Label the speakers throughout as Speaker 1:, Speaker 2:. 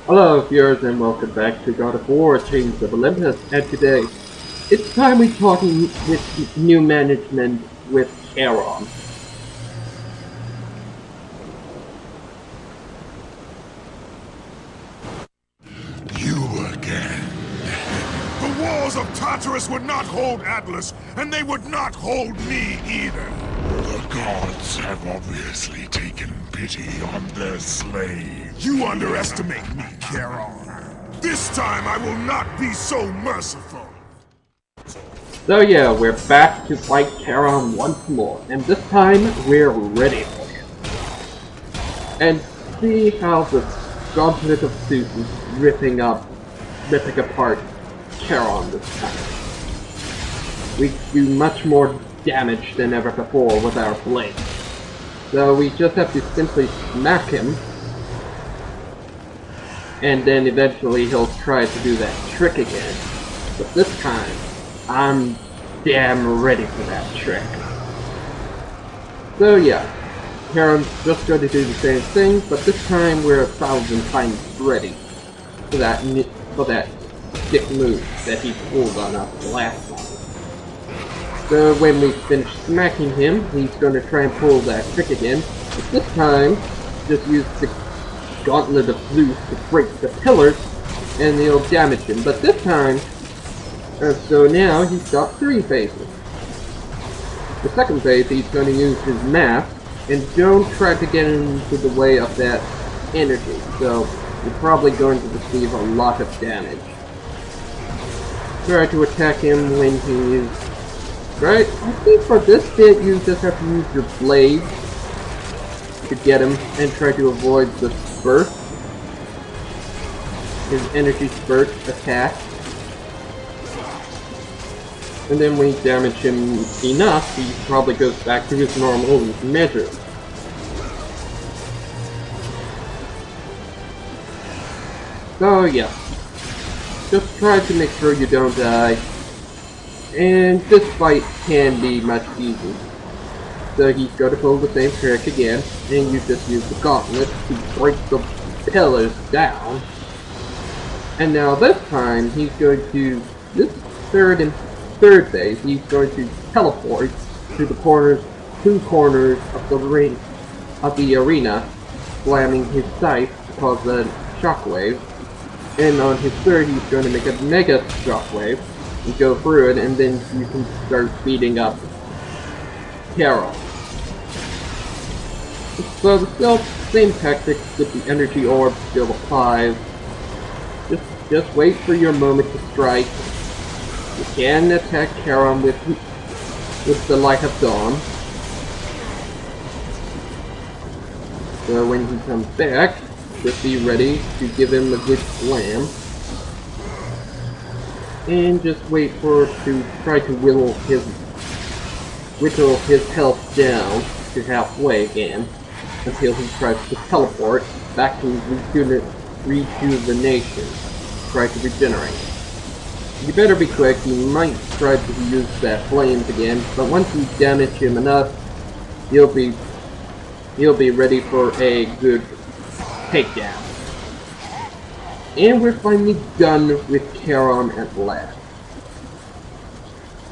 Speaker 1: Hello viewers and welcome back to God of War Chains of Olympus, and today it's time we're talking with new management with Charon.
Speaker 2: You again. The walls of Tartarus would not hold Atlas, and they would not hold me either. The gods have obviously taken pity on their slaves. You underestimate me, Charon. This time I will not be so merciful.
Speaker 1: So yeah, we're back to fight Charon once more, and this time we're ready for him. And see how the gauntlet of Zeus is ripping apart Charon this time. We do much more damage than ever before with our blades. So we just have to simply smack him, and then eventually he'll try to do that trick again. But this time, I'm damn ready for that trick. So yeah, Charon's just going to do the same thing, but this time we're 1,000 times ready for that stick move that he pulled on us last time. So when we finish smacking him, he's going to try and pull that trick again, but this time, just use the Gauntlet of Zeus to break the pillars, and they'll damage him. But this time, so now he's got 3 phases. The second phase, he's going to use his mask, and don't try to get into the way of that energy, so you're probably going to receive a lot of damage. Try to attack him when he is... Right, I think for this bit you just have to use your blade to get him and try to avoid the spurt. His energy spurt attack. And then when you damage him enough, he probably goes back to his normal measure. So yeah, just try to make sure you don't die. And this fight can be much easier. So he's going to pull the same trick again, and you just use the gauntlet to break the pillars down. And now this time, he's going to, this third phase, he's going to teleport to the two corners of the arena, slamming his scythe to cause a shockwave. And on his third, he's going to make a mega shockwave and go through it, and then you can start beating up Charon. So the still same tactics with the energy orb still applies. Just wait for your moment to strike. You can attack Charon with the Light of Dawn. So when he comes back, just be ready to give him a good slam. And just wait to try to whittle his health down to halfway again, until he tries to teleport back to rejuvenation. Try to regenerate. You better be quick, he might try to use that flames again, but once you damage him enough, he'll be ready for a good takedown. And we're finally done with Charon at last.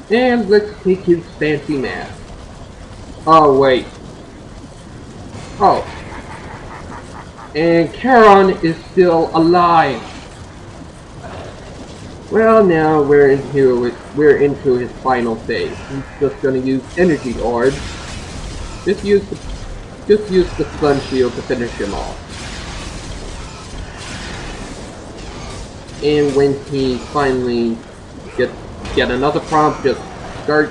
Speaker 1: And let's take his fancy mask. Oh wait. Oh. And Charon is still alive. Well, now we're into his final phase. He's just gonna use energy orbs. Just use the sun shield to finish him off. And when he finally get another prompt, just start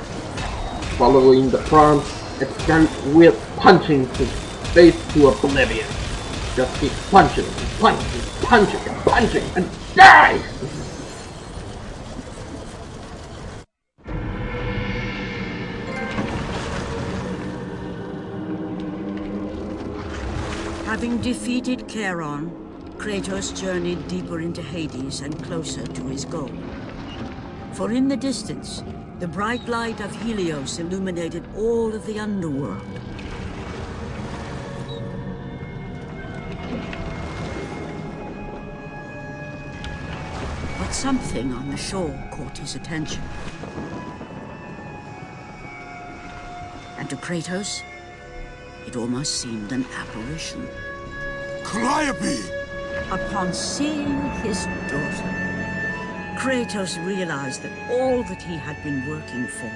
Speaker 1: following the prompt and start with punching his face to oblivion. Just keep punching, and die!
Speaker 3: Having defeated Charon, Kratos journeyed deeper into Hades and closer to his goal. For in the distance, the bright light of Helios illuminated all of the underworld. But something on the shore caught his attention. And to Kratos, it almost seemed an apparition.
Speaker 2: Calliope!
Speaker 3: Upon seeing his daughter, Kratos realized that all that he had been working for,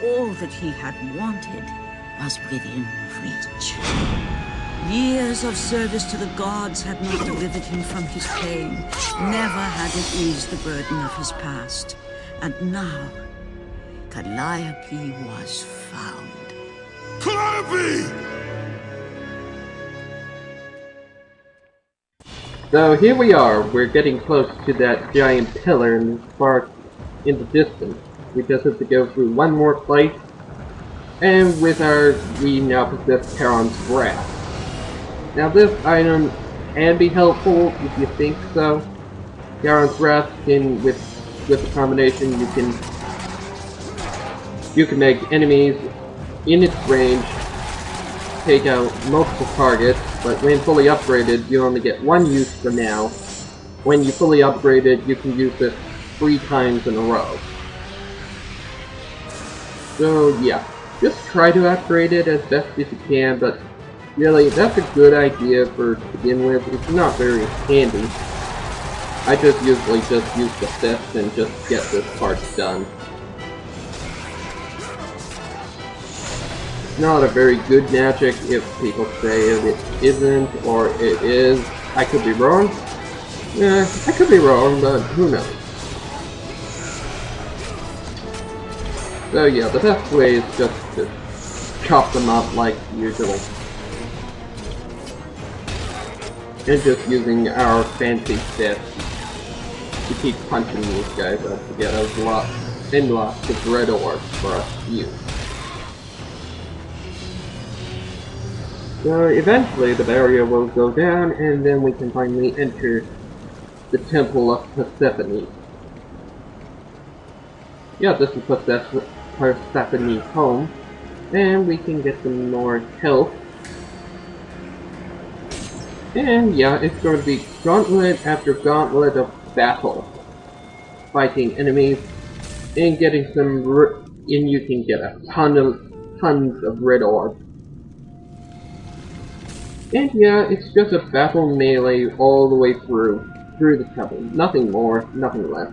Speaker 3: all that he had wanted, was within reach. Years of service to the gods had not delivered him from his pain, never had it eased the burden of his past. And now, Calliope was found.
Speaker 2: Calliope!
Speaker 1: So here we are, we're getting close to that giant pillar in the distance. We just have to go through one more place, and we now possess Charon's Wrath. Now this item can be helpful if you think so. Charon's Wrath with the combination you can make enemies in its range take out multiple targets, but when fully upgraded, you only get one use for now. When you fully upgrade it, you can use it 3 times in a row. So yeah, just try to upgrade it as best as you can, but really, that's a good idea to begin with. It's not very handy. I just usually just use the fist and just get this part done. Not a very good magic if people say it isn't or it is. I could be wrong. Yeah, I could be wrong, but who knows. So yeah, the best way is just to chop them up like usual. And just using our fancy fists to keep punching these guys up to get us lots of red orbs for us to use. So eventually the barrier will go down, and then we can finally enter the Temple of Persephone. Yeah, this is Persephone's home, and we can get some more health. And yeah, it's going to be gauntlet after gauntlet of battle, fighting enemies, and getting some. And you can get a tons of red orbs. And yeah, it's just a battle melee all the way through the temple. Nothing more, nothing less.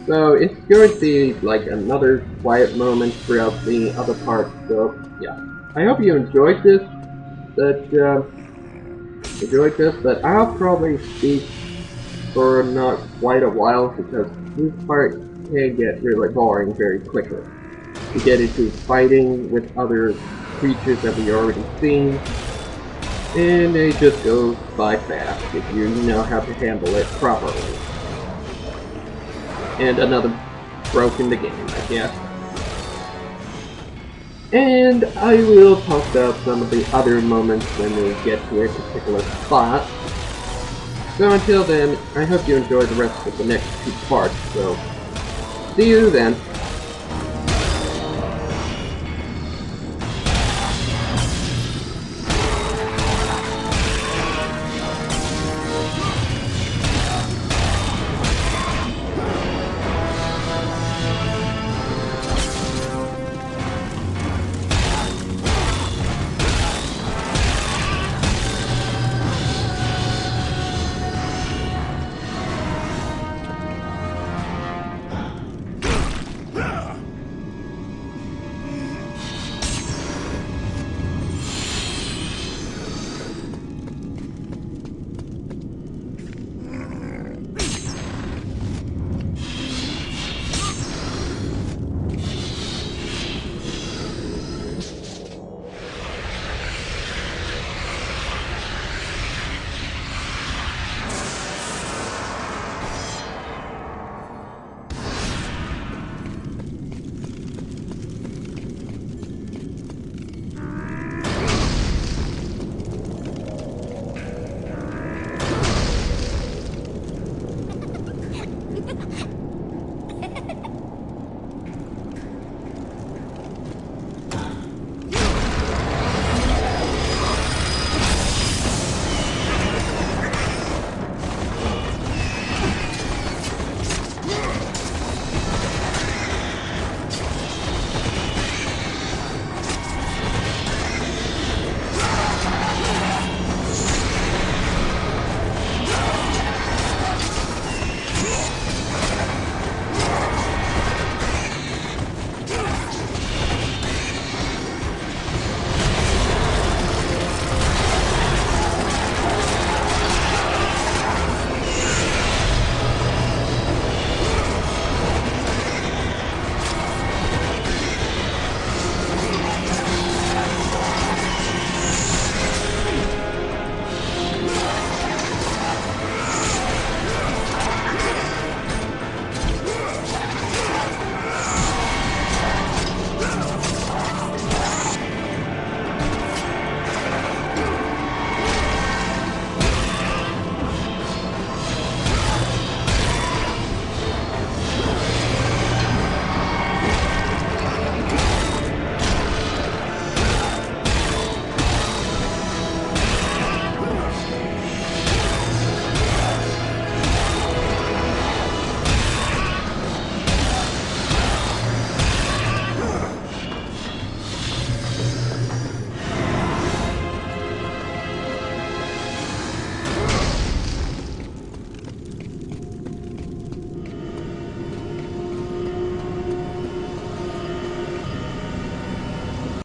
Speaker 1: So it's going to be like another quiet moment throughout the other parts. So yeah, I hope you enjoyed this. But I'll probably speak for not quite a while because this part can get really boring very quickly. We get into fighting with other creatures that we already seen. And they just go by fast if you know how to handle it properly. And another broke in the game, I guess. And I will talk about some of the other moments when we get to a particular spot. So until then, I hope you enjoy the rest of the next 2 parts, so see you then.